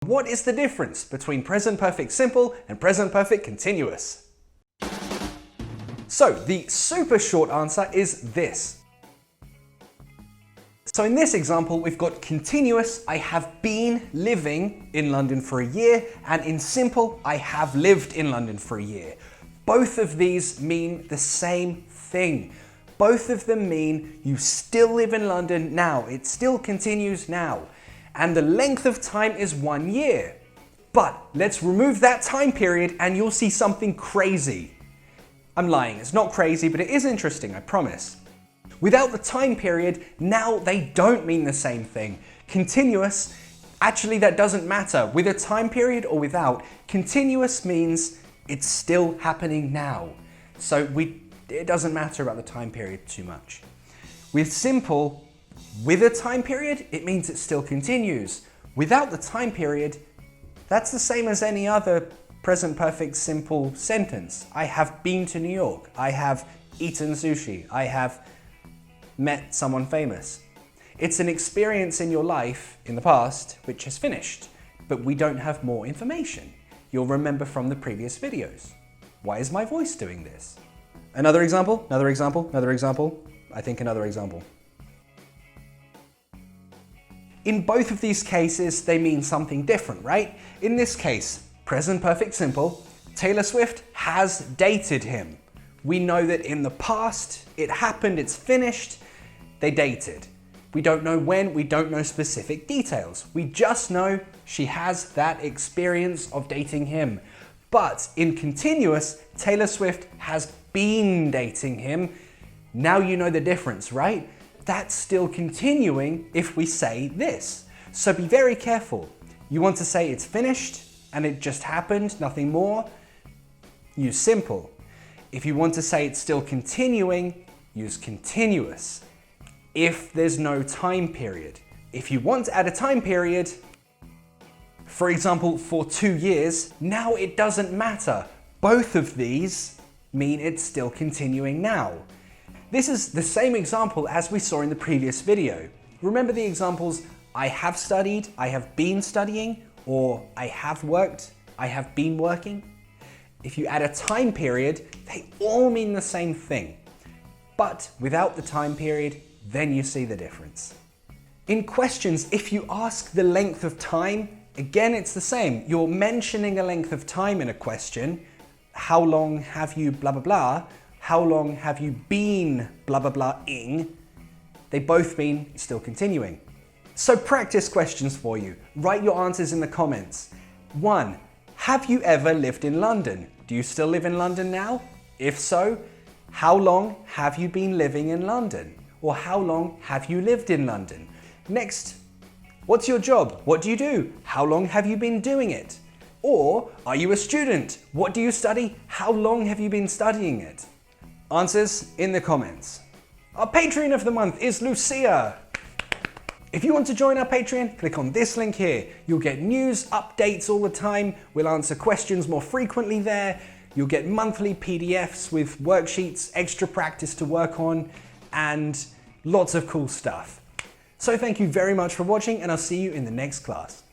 What is the difference between present perfect simple and present perfect continuous? So the super short answer is this. So in this example, we've got continuous, I have been living in London for a year, and in simple, I have lived in London for a year. Both of these mean the same thing. Both of them mean you still live in London now. It still continues now. And the length of time is 1 year. But let's remove that time period and you'll see something crazy. I'm lying, it's not crazy, but it is interesting, I promise. Without the time period, now they don't mean the same thing. Continuous, actually that doesn't matter. With a time period or without, continuous means it's still happening now. So it doesn't matter about the time period too much. With simple, with a time period, it means it still continues. Without the time period, that's the same as any other present perfect simple sentence. I have been to New York. I have eaten sushi. I have met someone famous. It's an experience in your life in the past which has finished, but we don't have more information. You'll remember from the previous videos. Why is my voice doing this? Another example, another example, another example. I think another example. In both of these cases, they mean something different, right? In this case, present perfect simple, Taylor Swift has dated him. We know that in the past, it happened, it's finished, they dated. We don't know when, we don't know specific details. We just know she has that experience of dating him. But in continuous, Taylor Swift has been dating him. Now you know the difference, right? That's still continuing if we say this. So be very careful. You want to say it's finished and it just happened, nothing more, use simple. If you want to say it's still continuing, use continuous. If there's no time period. If you want to add a time period, for example, for 2 years, now it doesn't matter. Both of these mean it's still continuing now. This is the same example as we saw in the previous video. Remember the examples, I have studied, I have been studying, or I have worked, I have been working? If you add a time period, they all mean the same thing. But without the time period, then you see the difference. In questions, if you ask the length of time, again, it's the same. You're mentioning a length of time in a question. How long have you blah, blah, blah? How long have you been blah, blah, blah ing? They both mean still continuing. So practice questions for you. Write your answers in the comments. 1. Have you ever lived in London? Do you still live in London now? If so, how long have you been living in London? Or how long have you lived in London? Next, what's your job? What do you do? How long have you been doing it? Or are you a student? What do you study? How long have you been studying it? Answers in the comments. Our Patreon of the month is Lucia. If you want to join our Patreon, click on this link here. You'll get news, updates all the time. We'll answer questions more frequently there. You'll get monthly PDFs with worksheets, extra practice to work on, and lots of cool stuff. So thank you very much for watching, and I'll see you in the next class.